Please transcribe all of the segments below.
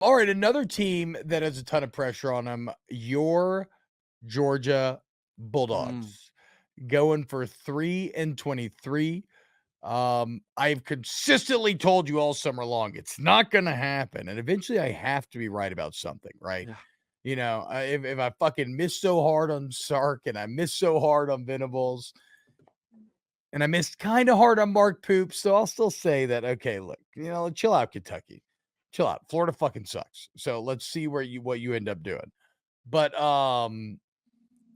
All right, another team that has a ton of pressure on them, your Georgia Mm, Bulldogs, going for 3-23. I've consistently told you all summer long, it's not gonna happen, and eventually I have to be right about something, right? yeah. If I fucking miss so hard on Sark and I miss so hard on Venables and I missed kind of hard on Mark Poop, so I'll still say that, okay, look, chill out, Kentucky. Chill out. Florida fucking sucks. So let's see what you end up doing. But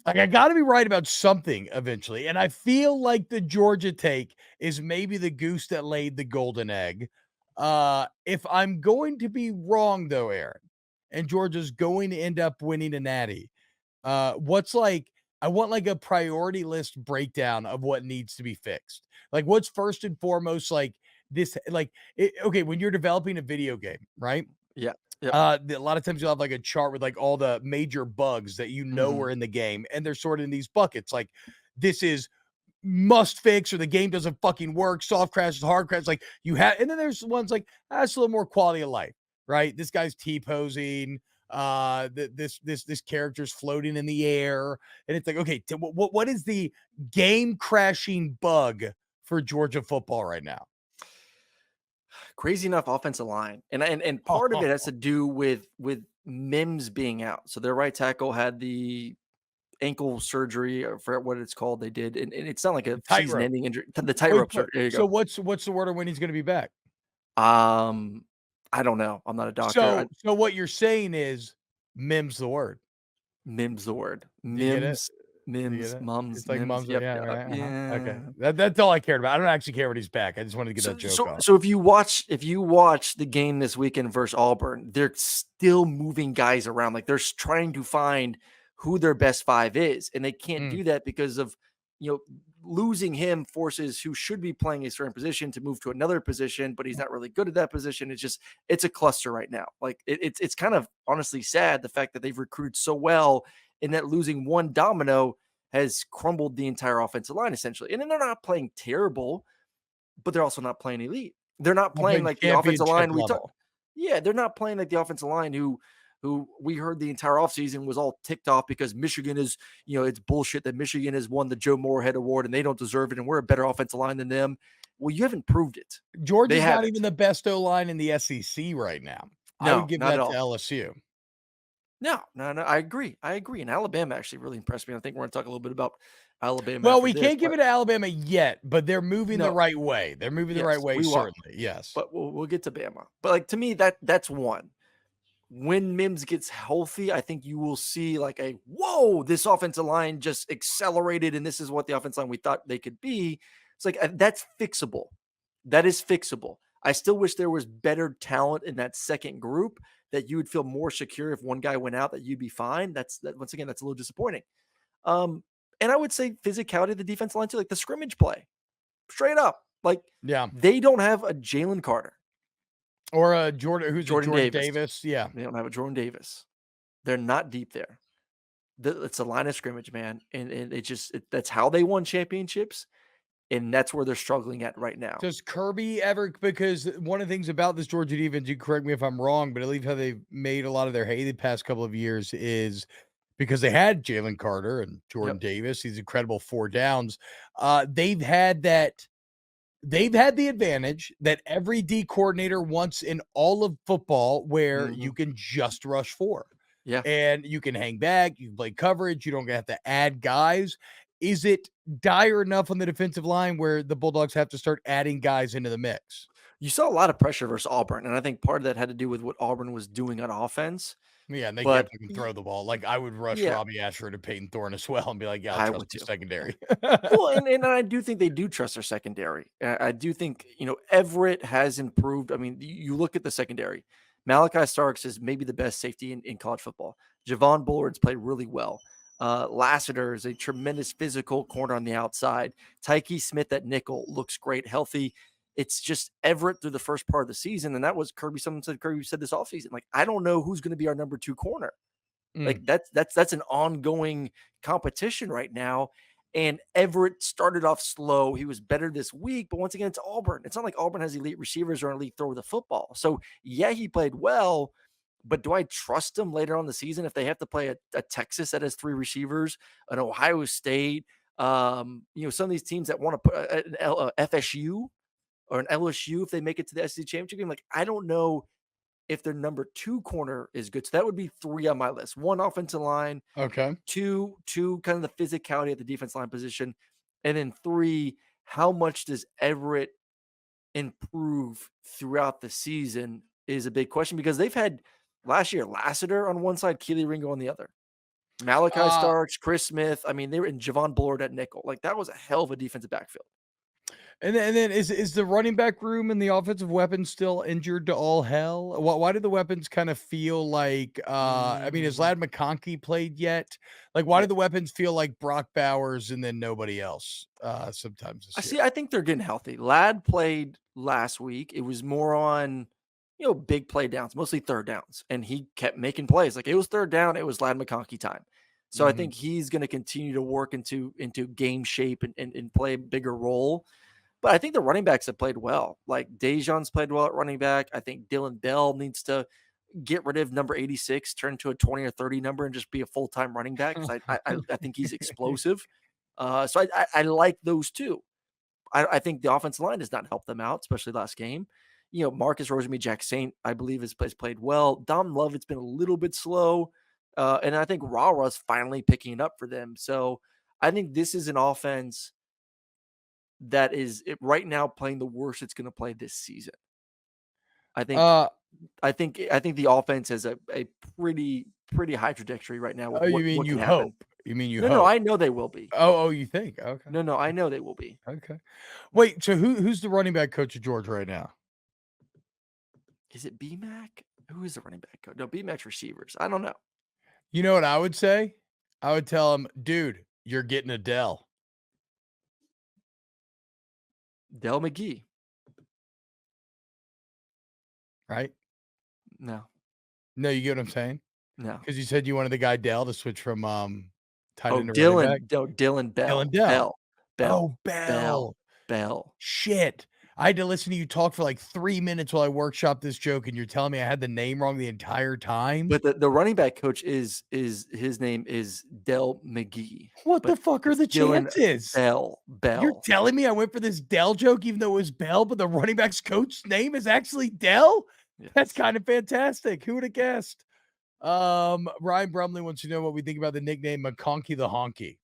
like I gotta be right about something eventually. And I feel like the Georgia take is maybe the goose that laid the golden egg. If I'm going to be wrong though, Aaron, and Georgia's going to end up winning a natty, what's like I want like a priority list breakdown of what needs to be fixed. Like what's first and foremost like this like okay, when you're developing a video game, right? Yeah. Yep. A lot of times you'll have like a chart with like all the major bugs that Mhm. are in the game, and they're sorted in these buckets. Like this is must fix, or the game doesn't fucking work. Soft crashes, hard crashes. Like you have, and then there's ones like that's a little more quality of life, right? This guy's T posing. This character's floating in the air, and it's like, okay, what is the game crashing bug for Georgia football right now? Crazy enough offensive line. And part of it has to do with Mims being out. So their right tackle had the ankle surgery, or forget what it's called, they did, and it's not like a Tightrope. season-ending injury. The Wait, tightrope surgery, there you so go. what's the word on when he's going to be back? Um, I don't know. I'm not a doctor. So what you're saying is Mim's the word. Mim's the word. You get it? Mims, You get Mims, it? mums, It's like Mims. mom's like, Yep, yeah, yeah, right, Okay. yeah. That's all I cared about. I don't actually care when he's back. I just wanted to get So that joke so off. so if you watch the game this weekend versus Auburn, they're still moving guys around. Like trying to find who their best five is, and they can't Mm. do that because of you know losing him forces who should be playing a certain position to move to another position, but he's not really good at that position. It's a cluster right now. Like it's kind of honestly sad the fact that they've recruited so well, and that losing one domino has crumbled the entire offensive line essentially. And then they're not playing terrible, but they're also not playing elite. They're not I playing played like the offensive championship line we talk. level. Yeah, they're not playing like the offensive line who we heard the entire offseason was all ticked off because Michigan is, it's bullshit that Michigan has won the Joe Moorhead Award and they don't deserve it and we're a better offensive line than them. Well, you haven't proved it. They Georgia's not even haven't. the best O-line in the SEC right now. I would No, give not at that to all. LSU. No, no, no. I agree. I agree. And Alabama actually really impressed me. I think we're going to talk a little bit about Alabama Well, after we this, can't give but it to Alabama yet, but they're moving the no, right way. They're moving the right yes, way, we will. certainly. Yes. But we'll get to Bama. But like to me, that's one. When Mims gets healthy, I think you will see like a whoa, this offensive line just accelerated, and this is what the offensive line we thought they could be. It's like that's fixable. That is fixable. I still wish there was better talent in that second group that you would feel more secure if one guy went out that you'd be fine. That once again, that's a little disappointing. Um, and I would say physicality of the defense line too, like the scrimmage play, straight up. Like Yeah. they don't have a Jalen Carter, Or Jordan, who's it? Jordan Jordan Davis. Davis. Yeah. They don't have a Jordan Davis. They're not deep there. It's a line of scrimmage, man, and that's how they won championships, and that's where they're struggling at right now. Does Kirby ever, because one of the things about this Georgia defense, you correct me if I'm wrong, but I believe how they've made a lot of their hay the past couple of years is because they had Jalen Carter and Jordan Yep. Davis, these incredible four downs. They've had the advantage that every D coordinator wants in all of football where you Mhm. can just rush four Yeah. and you can hang back, you can play coverage, you don't have to add guys. Is it dire enough on the defensive line where the Bulldogs have to start adding guys into the mix? You saw a lot of pressure versus Auburn, and I think part of that had to do with what Auburn was doing on offense, Yeah, and they can't but fucking y throw the ball. Like I would rush yeah, Robbie Ashford and Peyton Thorne as well and be like, yeah, I'll I trust would the too. secondary. Well, and I do think they do trust their secondary. I do think, Everett has improved. I mean, you look at the secondary. Malachi Starks is maybe the best safety in college football. Javon Bullard's played really well. Lassiter is a tremendous physical corner on the outside. Tyke Smith at nickel looks great, healthy. It's just Everett through the first part of the season. And that was Kirby. Kirby said this offseason. Like, I don't know who's going to be our number two corner. Mm. Like that's an ongoing competition right now. And Everett started off slow. He was better this week, but once again, it's Auburn. It's not like Auburn has elite receivers or an elite thrower of the football. So yeah, he played well, But do I trust them later on in the season if they have to play a Texas that has 3 receivers, an Ohio State, some of these teams that want to put an FSU or an LSU if they make it to the SEC championship game? Like, I don't know if their number 2 corner is good. So that would be 3 on my list. 1 offensive line, Okay. two kind of the physicality at the defense line position, and then 3, how much does Everett improve throughout the season is a big question because they've had last year Lassiter on one side, Keely Ringo on the other. Malachi Uh, Starks, Chris Smith. I mean, they were in Javon Bullard at nickel. Like that was a hell of a defensive backfield. and then is the running back room and the offensive weapons still injured to all hell? Why do the weapons kind of feel like I mean, has Mm, Lad McConkey played yet? Like, why do yeah. the weapons feel like Brock Bowers and then nobody else sometimes I this year? see. I think they're getting healthy. Lad played last week. It was more on, big play downs, mostly third downs, and he kept making plays. Like it was third down, it was Lad McConkey time. So I Mhm. think he's going to continue to work into game shape and play a bigger role. But I think the running backs have played well. Like Dejon's played well at running back. I think Dylan Bell needs to get rid of number 86, turn to a 20 or 30 number, and just be a full time running back because I think he's explosive. So I like those two. I think the offensive line does not help them out, especially last game. Marcus Rosemy, Jack Saint, I believe, has played well. Dom Love, it's been a little bit slow. And I think Ra's finally picking it up for them. So I think this is an offense that is right now playing the worst it's going to play this season. I think Uh, I think the offense has a pretty high trajectory right now with oh, you mean what you can happen. hope? You mean you No, hope? I know they will be. Oh, you think? Okay. No, I know they will be. Okay. Wait, so who's the running back coach of Georgia right now? Is it BMAC? Who is the running back coach? No, BMAC's receivers. I don't know. You know what I would say? I would tell him, dude, you're getting Adele, Dell McGee. right? No, No, you get what I'm saying? no. Because you said you wanted the guy Dell to switch from tight Oh, end to running back. Dylan Dylan Bell. Dell. Bell. Oh, Bell. Bell. Bell. Bell. Shit. I had to listen to you talk for like 3 minutes while I workshopped this joke, and you're telling me I had the name wrong the entire time? But the running back coach is his name is Dell McGee, What the but fuck are it's the Dylan chances? Bell. You're Bell. telling me I went for this Dell joke even though it was Bell, but the running back's coach's name is actually Dell? That's Yes. kind of fantastic. Who would have guessed? Ryan Brumley wants to know what we think about the nickname McConkey the Honky.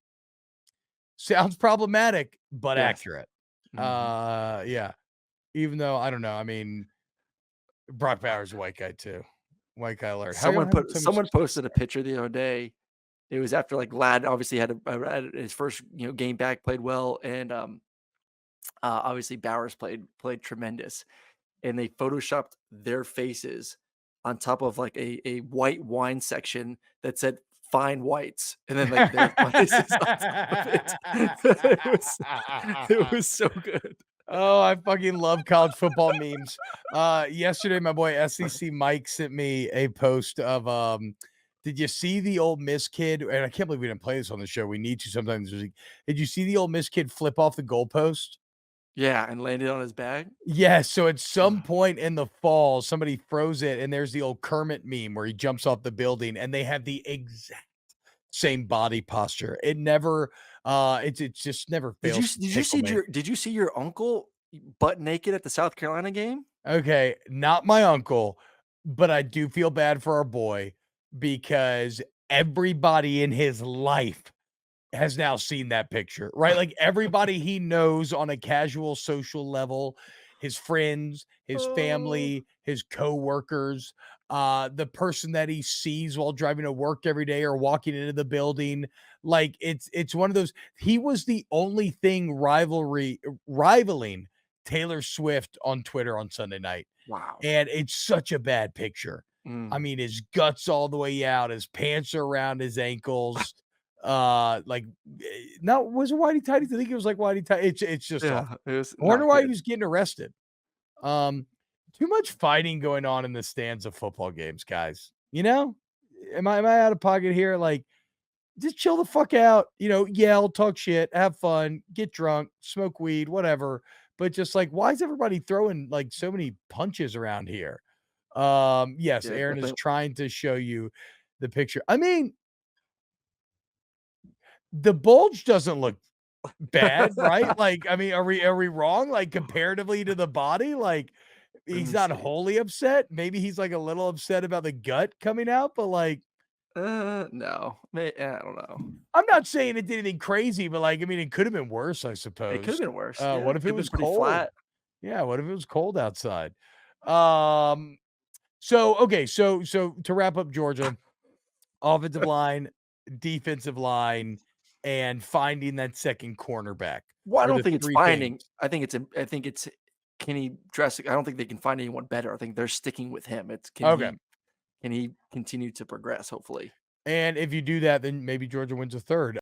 Sounds problematic, but Yes. accurate. Mhm. Yeah. Even though I don't know. I mean, Brock Bowers, a white guy too. White guy alert. How y'all having so much Someone success posted a there? picture the other day. It was after like Lad obviously had his first game back, played well, and obviously Bowers played tremendous, and they photoshopped their faces on top of like a white wine section that said "fine whites," and then like their faces on top of it. It was so good. Oh, I fucking love college football memes. Yesterday, my boy SEC Mike sent me a post of did you see the old Miss kid? And I can't believe we didn't play this on the show. We need to sometimes. Did you see the old Miss kid flip off the goalpost? Yeah, and landed on his bag. Yes. So at some Ugh. point in the fall, somebody froze it, and there's the old Kermit meme where he jumps off the building, and they have the exact same body posture. It never, it just never fails to tickle me. Did you see your uncle butt naked at the South Carolina game? Okay, not my uncle, but I do feel bad for our boy because everybody in his life has now seen that picture, right? Like everybody he knows on a casual social level, his friends, his Oh. family, his coworkers, the person that he sees while driving to work every day or walking into the building. Like it's one of those. He was the only thing rivaling Taylor Swift on Twitter on Sunday night. Wow. And it's such a bad picture. I Mm. mean, his guts all the way out, his pants are around his ankles. Like, no, was it Whitey Tighty? I think it was like Whitey Tighty. It's just Yeah, awful. it was I wonder not why he good. was getting arrested. Um, too much fighting going on in the stands of football games, guys. You know, am I out of pocket here? Like, just chill the fuck out. Yell, talk shit, have fun, get drunk, smoke weed, whatever. But just like, why is everybody throwing like so many punches around here? Yes, Yeah, Aaron is definitely. trying to show you the picture. I mean, the bulge doesn't look bad, right? Like, I mean, are we wrong? Like, comparatively to the body, like, Let he's me not see. wholly upset. Maybe he's like a little upset about the gut coming out, but like, No, I don't know. I'm not saying it did anything crazy, but like, I mean, it could have been worse, I It could have suppose. been worse. Yeah, What it if could it have been was pretty cold? flat. Yeah, what if it was cold outside? Um, so okay, so to wrap up Georgia, offensive line, defensive line, and finding that second cornerback Well, I are don't the think it's 3 things. finding. I think it's can he dress? I don't think they can find anyone better. I think they're sticking with him. It's Okay. can he continue to progress? Hopefully. And if you do that, then maybe Georgia wins a third.